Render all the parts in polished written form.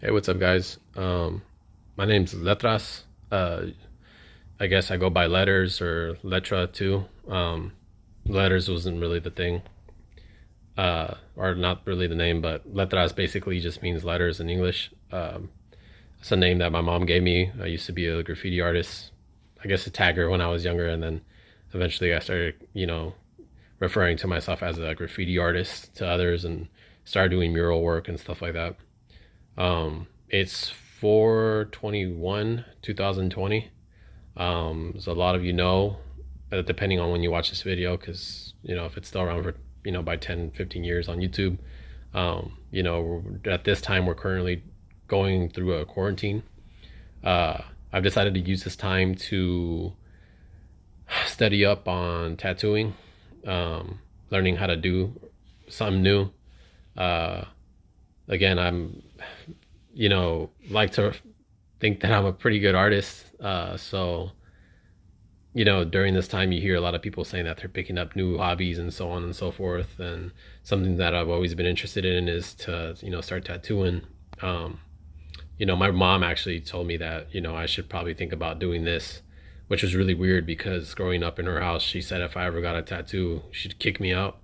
Hey, what's up, guys? My name's Letras. I guess I go by letters or letra too. Letters wasn't really the thing, or not really the name, but letras basically just means letters in English. It's a name that my mom gave me. I used to be a graffiti artist, I guess a tagger when I was younger, and then eventually I started, referring to myself as a graffiti artist to others and started doing mural work and stuff like that. It's 4/21, 2020. So a lot of you know, depending on when you watch this video, because, if it's still around for, by 10, 15 years on YouTube, at this time, we're currently going through a quarantine. I've decided to use this time to study up on tattooing, learning how to do something new. Uh, Again, I'm like to think that I'm a pretty good artist. So, during this time, you hear a lot of people saying that they're picking up new hobbies and so on and so forth. And something that I've always been interested in is to, start tattooing. Um, my mom actually told me that, I should probably think about doing this, which was really weird because growing up in her house, she said if I ever got a tattoo, she'd kick me out.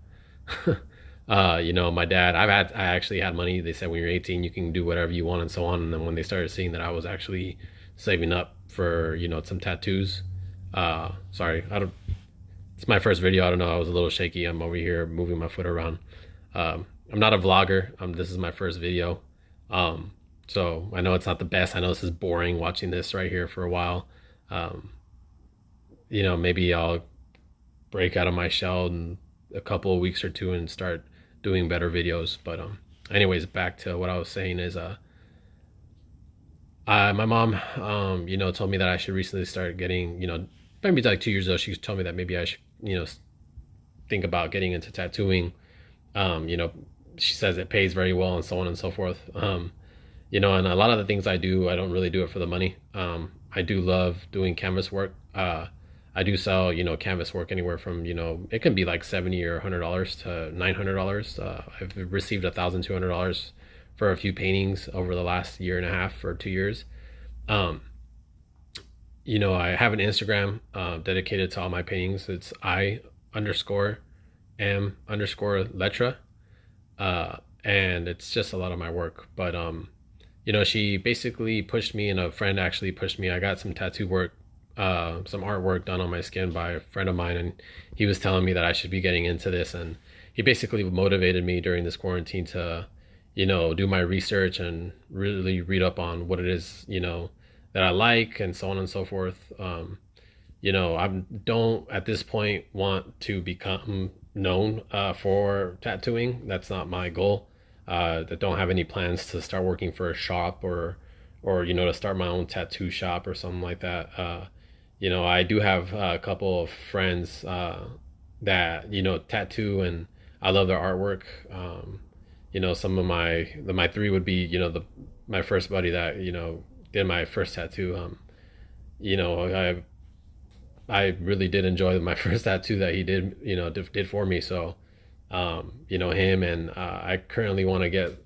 My dad, I actually had money. They said when you're 18, you can do whatever you want and so on. And then when they started seeing that I was actually saving up for, some tattoos, sorry, I don't, it's my first video. I don't know. I was a little shaky. I'm over here moving my foot around. I'm not a vlogger. This is my first video. Um, so I know it's not the best. I know this is boring watching this right here for a while. Um, maybe I'll break out of my shell in a couple of weeks or two and start doing better videos. But anyways, back to what I was saying is my mom told me that I should recently start getting, maybe like 2 years ago, she told me that maybe I should, think about getting into tattooing. um you know she says it pays very well and so on and so forth. And a lot of the things I do, I don't really do it for the money. I do love doing canvas work. I do sell, canvas work anywhere from, it can be like 70 or $100 to $900. I've received $1,200 for a few paintings over the last year and a half or 2 years. Um, I have an Instagram dedicated to all my paintings. It's I underscore am underscore letra. And it's just a lot of my work. But she basically pushed me, and a friend actually pushed me. I got some tattoo work, some artwork done on my skin by a friend of mine, and he was telling me that I should be getting into this. And he basically motivated me during this quarantine to, do my research and really read up on what it is, that I like and so on and so forth. I don't at this point want to become known for tattooing. That's not my goal. I don't have any plans to start working for a shop or to start my own tattoo shop or something like that. I do have a couple of friends that tattoo, and I love their artwork. Some of my three would be my first buddy that did my first tattoo. You know, I really did enjoy my first tattoo that he did did for me. So him, and I currently want to get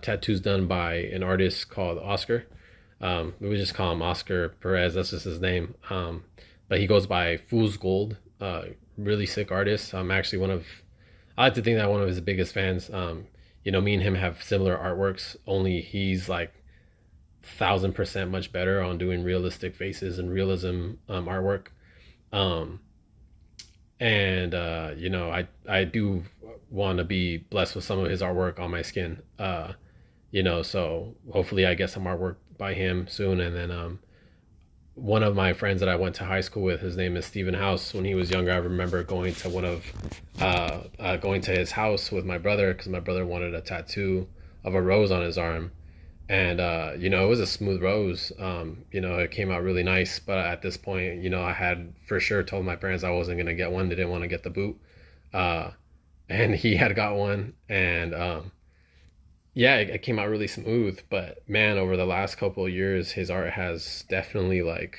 tattoos done by an artist called Oscar. We just call him Oscar Perez. That's just his name. But he goes by Fool's Gold. Really sick artist. I'm actually I like to think that one of his biggest fans. Me and him have similar artworks, only he's like 1,000% much better on doing realistic faces and realism artwork. Um, and I do want to be blessed with some of his artwork on my skin. So hopefully I get some artwork by him soon. And then one of my friends that I went to high school with, his name is Stephen House. When he was younger, I remember going to his house with my brother because my brother wanted a tattoo of a rose on his arm. And it was a smooth rose. It came out really nice, but at this point, I had for sure told my parents I wasn't gonna get one. They didn't want to get the boot. uh, and he had got one. And yeah, it came out really smooth. But man, over the last couple of years, his art has definitely, like,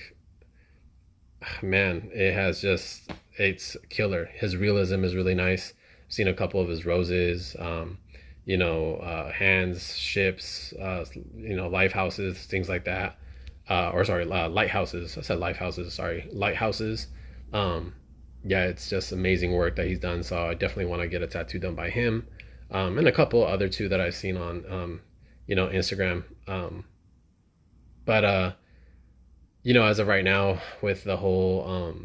man, it's killer. His realism is really nice. I've seen a couple of his roses. hands, ships, lighthouses, things like that. Lighthouses. I said lighthouses. Sorry, lighthouses. Um, yeah, it's just amazing work that he's done. So I definitely want to get a tattoo done by him, and a couple other two that I've seen on, Instagram. But as of right now, with the whole,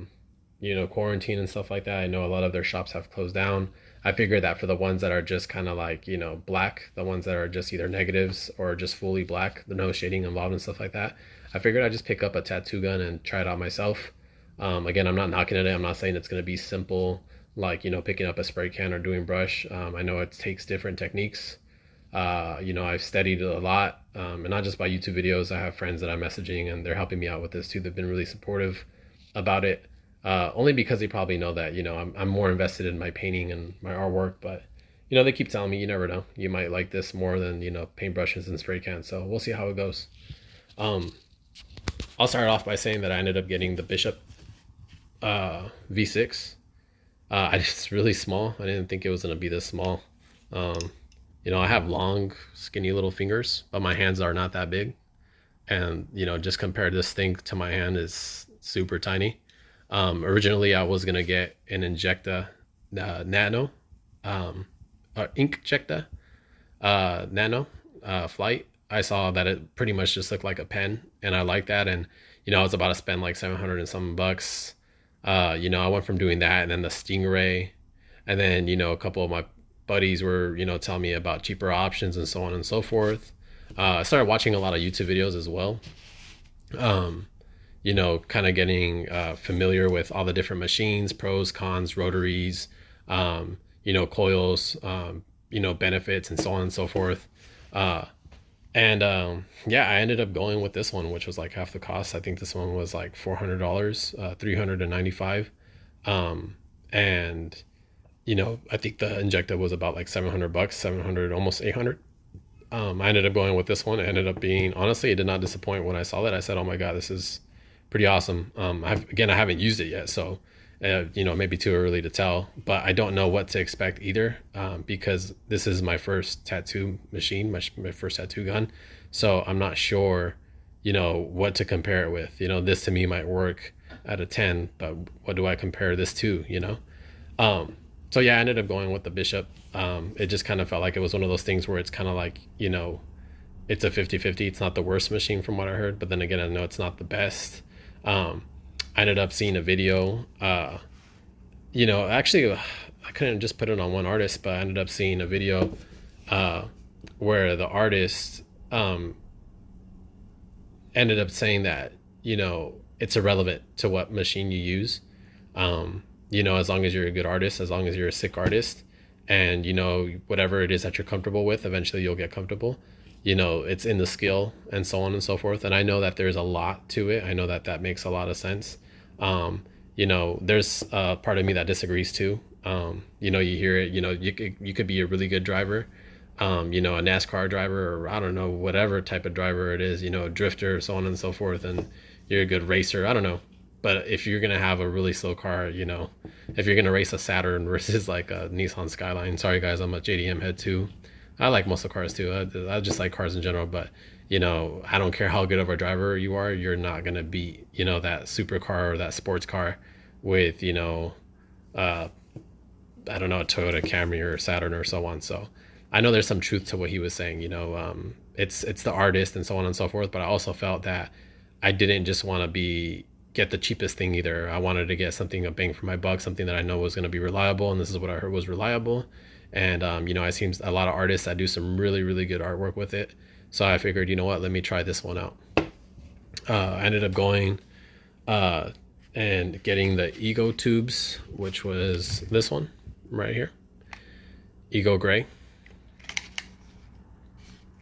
quarantine and stuff like that, I know a lot of their shops have closed down. I figured that for the ones that are just kind of like, black, the ones that are just either negatives or just fully black, the no shading involved and stuff like that, I figured I'd just pick up a tattoo gun and try it out myself. Again, I'm not knocking it. I'm not saying it's going to be simple, like, picking up a spray can or doing brush. I know it takes different techniques. I've studied a lot, and not just by YouTube videos. I have friends that I'm messaging, and they're helping me out with this too. They've been really supportive about it, only because they probably know that I'm more invested in my painting and my artwork. But they keep telling me, you never know, you might like this more than paintbrushes and spray cans. So we'll see how it goes. I'll start off by saying that I ended up getting the Bishop V6. It's really small. I didn't think it was gonna be this small. I have long, skinny little fingers, but my hands are not that big. And, just compare this thing to my hand is super tiny. Originally, I was going to get an Injecta Nano, Inkjecta Nano Flight. I saw that it pretty much just looked like a pen, and I like that. And, I was about to spend like 700 and some bucks. I went from doing that and then the Stingray. And then, a couple of my buddies were, telling me about cheaper options and so on and so forth. I started watching a lot of YouTube videos as well. Kind of getting familiar with all the different machines, pros, cons, rotaries, coils, benefits and so on and so forth. I ended up going with this one, which was like half the cost. I think this one was like $400, $395. And I think the Injecta was about like 700 bucks, 700, almost 800. I ended up going with this one. It ended up being, honestly, it did not disappoint when I saw that. I said, oh my God, this is pretty awesome. I haven't used it yet. So, maybe too early to tell, but I don't know what to expect either, because this is my first tattoo machine, my first tattoo gun. So I'm not sure, what to compare it with. This to me might work at a 10, but what do I compare this to, So yeah, I ended up going with the Bishop. It just kind of felt like it was one of those things where it's kind of like, it's a 50-50. It's not the worst machine from what I heard, but then again, I know it's not the best. I ended up seeing a video, actually, I couldn't just put it on one artist, but I ended up seeing a video where the artist ended up saying that, it's irrelevant to what machine you use. As long as you're a good artist, as long as you're a sick artist, and whatever it is that you're comfortable with, eventually you'll get comfortable. It's in the skill and so on and so forth. And I know that there's a lot to it. I know that makes a lot of sense. There's a part of me that disagrees too. You hear it, you could be a really good driver, a NASCAR driver, or I don't know, whatever type of driver it is, drifter, so on and so forth. And you're a good racer. I don't know. But if you're going to have a really slow car, if you're going to race a Saturn versus like a Nissan Skyline, sorry guys, I'm a JDM head too. I like muscle cars too. I just like cars in general, but I don't care how good of a driver you are, you're not going to beat, that supercar or that sports car with, I don't know, a Toyota Camry or Saturn or so on. So I know there's some truth to what he was saying, it's the artist and so on and so forth. But I also felt that I didn't just want to get the cheapest thing either. I wanted to get something, a bang for my buck, something that I know was going to be reliable. And this is what I heard was reliable. And, I seen a lot of artists that do some really, really good artwork with it. So I figured, let me try this one out. I ended up going and getting the Ego tubes, which was this one right here, Ego Gray.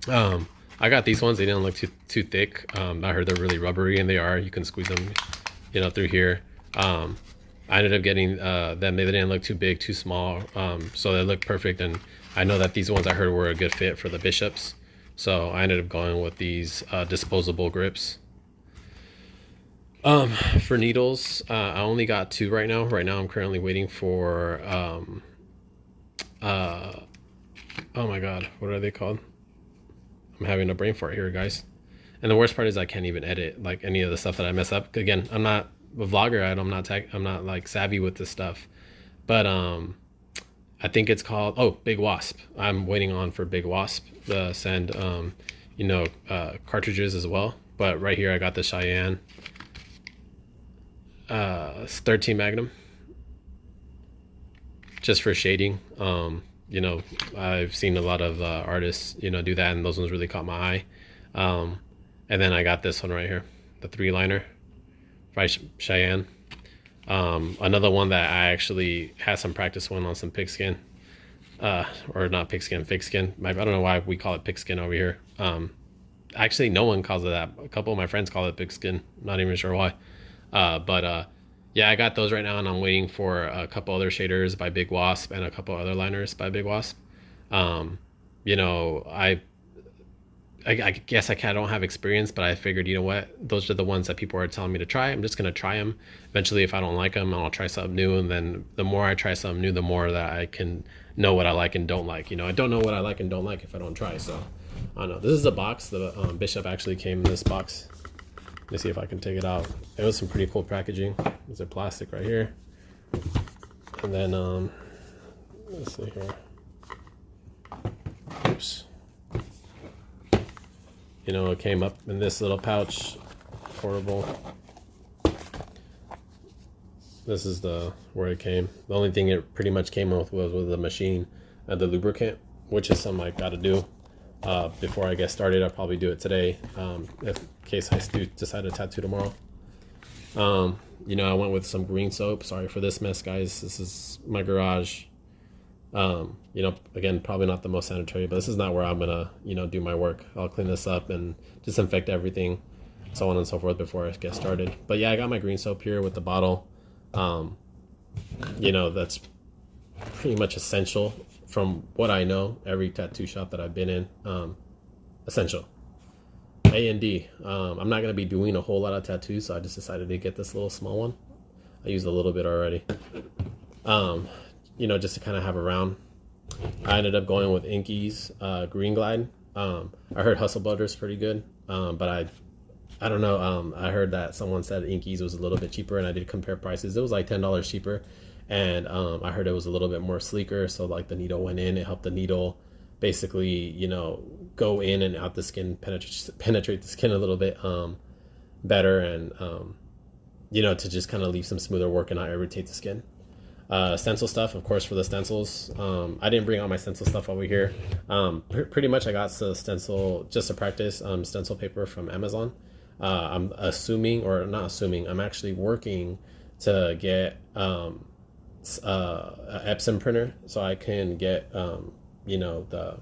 I got these ones. They didn't look too thick. I heard they're really rubbery, and they are. You can squeeze them, through here. I ended up getting them. They didn't look too big, too small. So they look perfect. And I know that these ones I heard were a good fit for the Bishops. So I ended up going with these disposable grips. For needles, I only got 2 right now. Right now, I'm currently waiting for Oh my god, what are they called? I'm having a brain fart here, guys. And the worst part is I can't even edit like any of the stuff that I mess up. Again, I'm not a vlogger. I'm not like savvy with this stuff. But I think it's called, oh, Big Wasp. I'm waiting on for Big Wasp to send cartridges as well. But right here I got the Cheyenne 13 Magnum just for shading. I've seen a lot of artists, do that, and those ones really caught my eye. And then I got this one right here, the 3-liner by Cheyenne. Another one that I actually had some practice on some pigskin, or not pigskin, fake skin. I don't know why we call it pigskin over here. Actually, no one calls it that. A couple of my friends call it pigskin. Not even sure why. Yeah, I got those right now, and I'm waiting for a couple other shaders by Big Wasp and a couple other liners by Big Wasp. You know, I guess I don't have experience, but I figured, you know what, those are the ones that people are telling me to try. I'm just going to try them. Eventually, if I don't like them, I'll try something new. And then the more I try something new, the more that I can know what I like and don't like. I don't know what I like and don't like if I don't try. So I don't know. This is a box. The Bishop actually came in this box. Let me see if I can take it out. It was some pretty cool packaging. There's a plastic right here. And then, let's see here. Oops. It came up in this little pouch. Horrible. This is where it came. The only thing it pretty much came with was the machine, the lubricant, which is something I got to do. Before I get started, I'll probably do it today, in case I do decide to tattoo tomorrow. I went with some green soap. Sorry for this mess, guys. This is my garage. Again, probably not the most sanitary, but this is not where I'm gonna, do my work. I'll clean this up and disinfect everything, so on and so forth before I get started. But yeah, I got my green soap here with the bottle. That's pretty much essential from what I know. Every tattoo shop that I've been in, essential. A&D. I'm not going to be doing a whole lot of tattoos, so I just decided to get this little small one. I used a little bit already. Just to kind of have around. I ended up going with Inky's Green Glide. I heard Hustle Butter's pretty good, but I don't know. I heard that someone said Inky's was a little bit cheaper, and I did compare prices. It was like $10 cheaper, and I heard it was a little bit more sleeker. So like the needle went in, it helped the needle basically, go in and out the skin, penetrate the skin a little bit better, and to just kind of leave some smoother work and not irritate the skin. Stencil stuff, of course, for the stencils. I didn't bring all my stencil stuff over here. Pretty much I got the stencil just to practice, stencil paper from Amazon. I'm assuming, or not assuming, I'm actually working to get an Epson printer so I can get the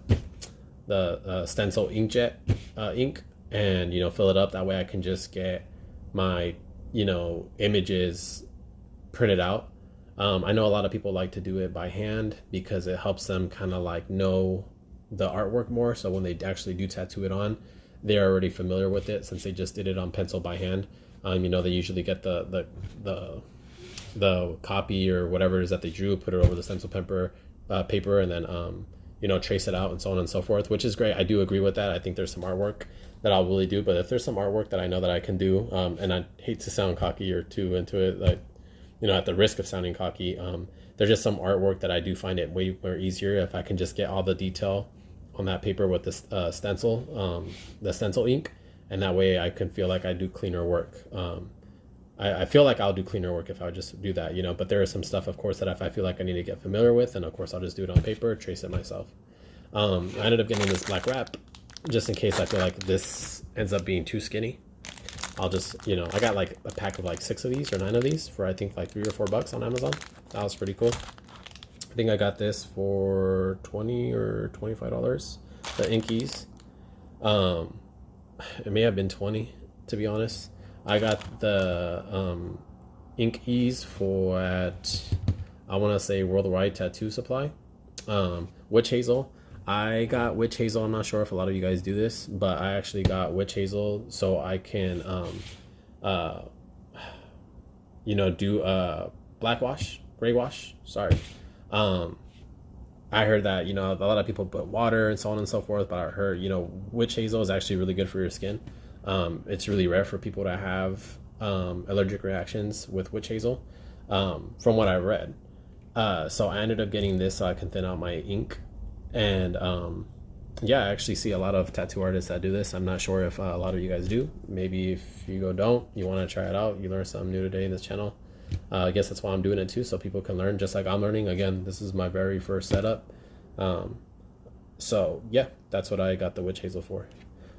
stencil inkjet ink, and fill it up. That way I can just get my images printed out. I know a lot of people like to do it by hand because it helps them kind of like know the artwork more. So when they actually do tattoo it on, they're already familiar with it since they just did it on pencil by hand. They usually get the copy or whatever it is that they drew, put it over the stencil paper, and then trace it out and so on and so forth, which is great. I do agree with that. I think there's some artwork that I'll really do, but if there's some artwork that I know that I can do, and I hate to sound cocky or too into it, like, at the risk of sounding cocky, there's just some artwork that I do find it way more easier if I can just get all the detail on that paper with the stencil ink, and that way I can feel like I do cleaner work. I feel like I'll do cleaner work if I would just do that, but there is some stuff, of course, that if I feel like I need to get familiar with, and of course I'll just do it on paper, trace it myself. I ended up getting this black wrap just in case I feel like this ends up being too skinny. I'll just, I got like a pack of like 6 of these or 9 of these for I think like $3 or $4 on Amazon. That was pretty cool. I think I got this for $20 or $25. The Inkies. It may have been 20, to be honest. I got the Inkies for at, I want to say, Worldwide Tattoo Supply. Witch Hazel. I got witch hazel. I'm not sure if a lot of you guys do this, but I actually got witch hazel so I can, do black wash, gray wash. Sorry. I heard that, a lot of people put water and so on and so forth, but I heard, witch hazel is actually really good for your skin. It's really rare for people to have allergic reactions with witch hazel, from what I read. So I ended up getting this so I can thin out my ink. And yeah, I actually see a lot of tattoo artists that do this. I'm not sure if a lot of you guys do. Maybe if you don't, you want to try it out. You learn something new today in this channel. I guess that's why I'm doing it too, so people can learn just like I'm learning. Again, this is my very first setup. So yeah, that's what I got the witch hazel for.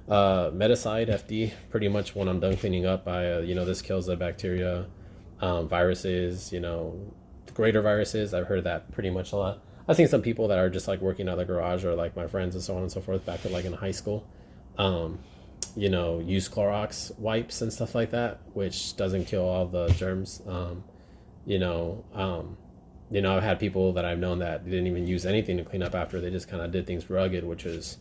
Meticide FD, pretty much when I'm done cleaning up, this kills the bacteria, viruses, greater viruses. I've heard that pretty much a lot. I've seen some people that are just like working out of the garage, or like my friends and so on and so forth back at like in high school, use Clorox wipes and stuff like that, which doesn't kill all the germs. I've had people that I've known that didn't even use anything to clean up after. They just kind of did things rugged, which is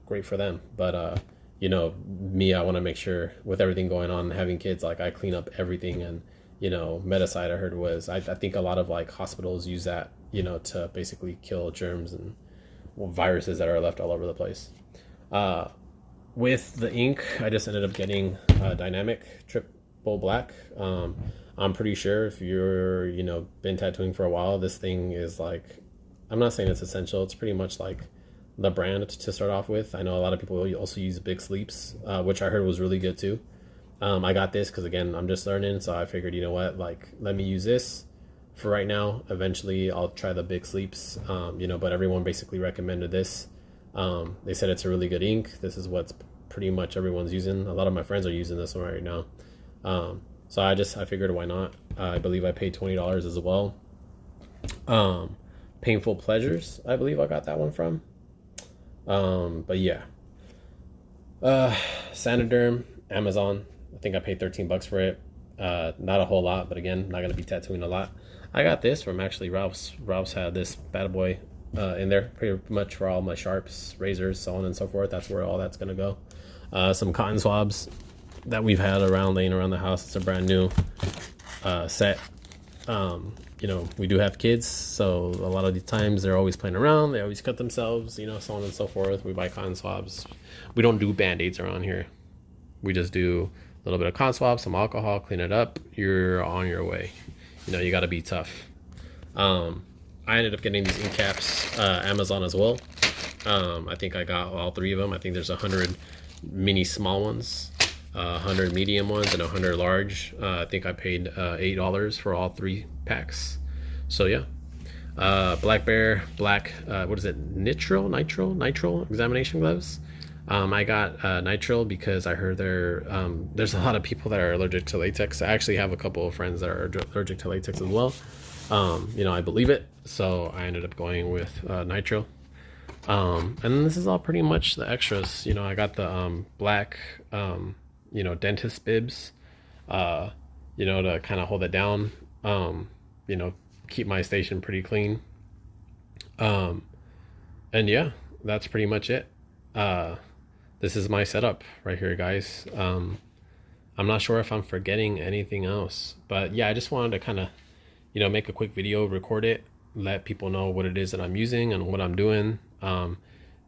great for them. But, me, I want to make sure with everything going on, having kids, like I clean up everything. And, Meticide I heard was, I think a lot of like hospitals use that, to basically kill germs and viruses that are left all over the place. With the ink, I just ended up getting Dynamic Triple Black. I'm pretty sure if you're, been tattooing for a while, this thing is like, I'm not saying it's essential. It's pretty much like the brand to start off with. I know a lot of people also use Big Sleeps, which I heard was really good too. I got this because, again, I'm just learning. So I figured, you know what, like, let me use this for right now. Eventually I'll try the Big Sleeps, but everyone basically recommended this. They said it's a really good ink. This is what's pretty much everyone's using. A lot of my friends are using this one right now. So I figured, why not? I believe I paid $20 as well. Painful Pleasures, I believe I got that one from. But yeah. Sanoderm, Amazon. I think I paid $13 for it. Not a whole lot, but again, not gonna be tattooing a lot. I got this from actually Ralph's. Ralph's had this bad boy in there pretty much for all my sharps, razors, so on and so forth. That's where all that's gonna go. Some cotton swabs that we've had laying around the house. It's a brand new set. We do have kids, so a lot of the times they're always playing around. They always cut themselves, so on and so forth. We buy cotton swabs. We don't do band-aids around here. We just do a little bit of cotton swab, some alcohol, clean it up. You're on your way. You got to be tough. I ended up getting these ink caps, Amazon as well. I think I got all 3 of them. I think there's 100 mini small ones, 100 medium ones, and 100 large. I think I paid $8 for all 3 packs. So yeah. Black Bear black, what is it, nitrile examination gloves. I got nitrile because I heard there's a lot of people that are allergic to latex. I actually have a couple of friends that are allergic to latex as well. I believe it, so I ended up going with nitrile. And this is all pretty much the extras. I got the black dentist bibs, to kind of hold it down, keep my station pretty clean. And yeah, that's pretty much it. This is my setup right here, guys. I'm not sure if I'm forgetting anything else, but yeah, I just wanted to kind of, make a quick video, record it, let people know what it is that I'm using and what I'm doing.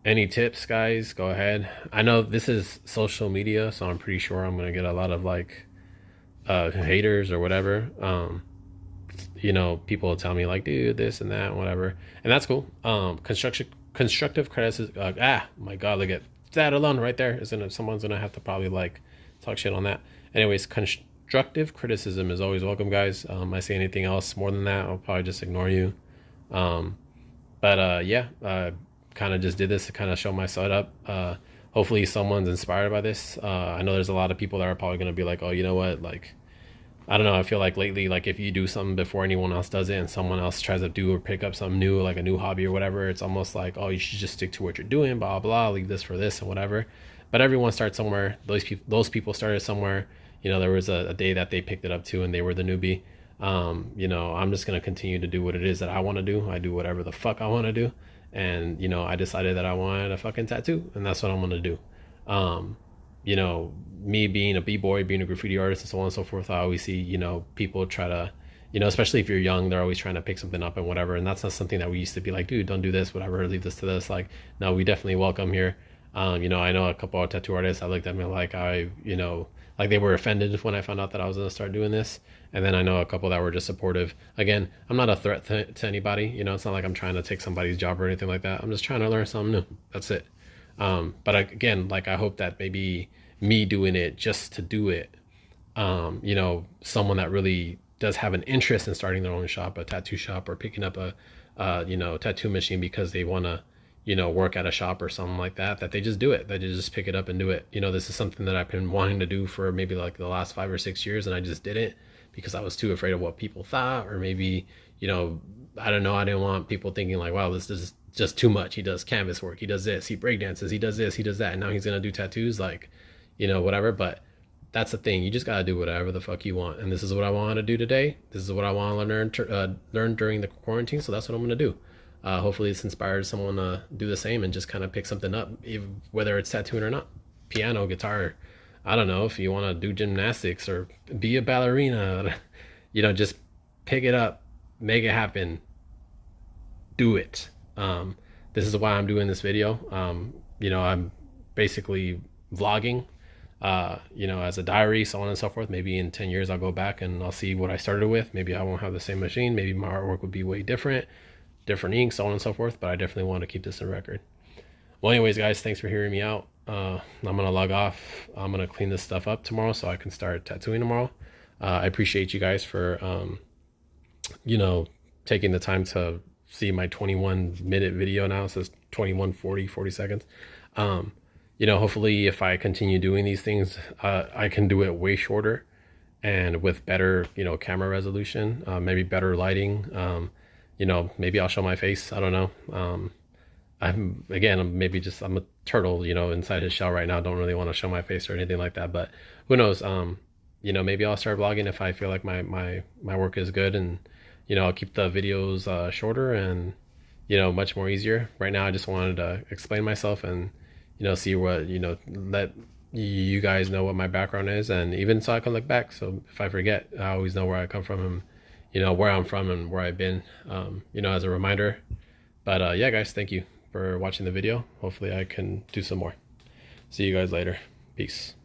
Any tips, guys, go ahead. I know this is social media, so I'm pretty sure I'm going to get a lot of like haters or whatever. People will tell me like, dude, this and that, whatever. And that's cool. Constructive criticism. My God, look at that alone right there. Someone's going to have to probably like talk shit on that. Anyways, constructive criticism is always welcome, guys. I say anything else more than that, I'll probably just ignore you. Yeah, kind of just did this to kind of show my setup. Hopefully someone's inspired by this. I know there's a lot of people that are probably going to be like, oh, you know what, like, I don't know, I feel like lately, like if you do something before anyone else does it and someone else tries to do or pick up something new, like a new hobby or whatever, it's almost like, oh, you should just stick to what you're doing, blah blah, leave this for this and whatever. But everyone starts somewhere. Those people started somewhere. There was a day that they picked it up too, and they were the newbie. I'm just going to continue to do what it is that I want to do. I do whatever the fuck I want to do. And, I decided that I wanted a fucking tattoo, and that's what I'm going to do. Me being a b-boy, being a graffiti artist and so on and so forth, I always see, people try to, you know, especially if you're young, they're always trying to pick something up and whatever. And that's not something that we used to be like, dude, don't do this, whatever, leave this to this. Like, no, we definitely welcome here. You know, I know a couple of tattoo artists. I looked at me like you know, like they were offended when I found out that I was gonna start doing this. And then I know a couple that were just supportive. Again, I'm not a threat to anybody. You know, it's not like I'm trying to take somebody's job or anything like that. I'm just trying to learn something new. That's it. But again, like I hope that maybe me doing it just to do it, you know, someone that really does have an interest in starting their own shop, a tattoo shop, or picking up a, you know, tattoo machine because they want to, you know, work at a shop or something like that, that they just do it, that they just pick it up and do it. You know, this is something that I've been wanting to do for maybe like the last 5 or 6 years, and I just didn't because I was too afraid of what people thought, or maybe, you know, I don't know, I didn't want people thinking like, wow, this is just too much. He does canvas work, he does this, he breakdances, he does this, he does that, and now he's gonna do tattoos, like, you know, whatever. But that's the thing. You just gotta do whatever the fuck you want. And this is what I want to do today. This is what I want to learn during the quarantine. So that's what I'm gonna do. Hopefully, this inspires someone to do the same and just kind of pick something up, whether it's tattooing or not. Piano, guitar. I don't know if you want to do gymnastics or be a ballerina. You know, just pick it up, make it happen, do it. This is why I'm doing this video. You know, I'm basically vlogging, you know, as a diary, so on and so forth. Maybe in 10 years I'll go back and I'll see what I started with. Maybe I won't have the same machine. Maybe my artwork would be way different ink, so on and so forth. But I definitely want to keep this in record. Well, anyways, guys, thanks for hearing me out. I'm gonna log off. I'm gonna clean this stuff up tomorrow so I can start tattooing tomorrow. I appreciate you guys for you know, taking the time to see my 21-minute video. Now it says 40 seconds. You know, hopefully if I continue doing these things, I can do it way shorter and with better, you know, camera resolution, maybe better lighting. You know, maybe I'll show my face. I don't know. I'm a turtle, you know, inside his shell right now. Don't really want to show my face or anything like that, but who knows? You know, maybe I'll start vlogging if I feel like my work is good, and, you know, I'll keep the videos shorter and, you know, much more easier. Right now, I just wanted to explain myself and, you know, see what, you know, let you guys know what my background is, and even so I can look back. So if I forget, I always know where I come from and, you know, where I'm from and where I've been, you know, as a reminder. But yeah, guys, thank you for watching the video. Hopefully I can do some more. See you guys later. Peace.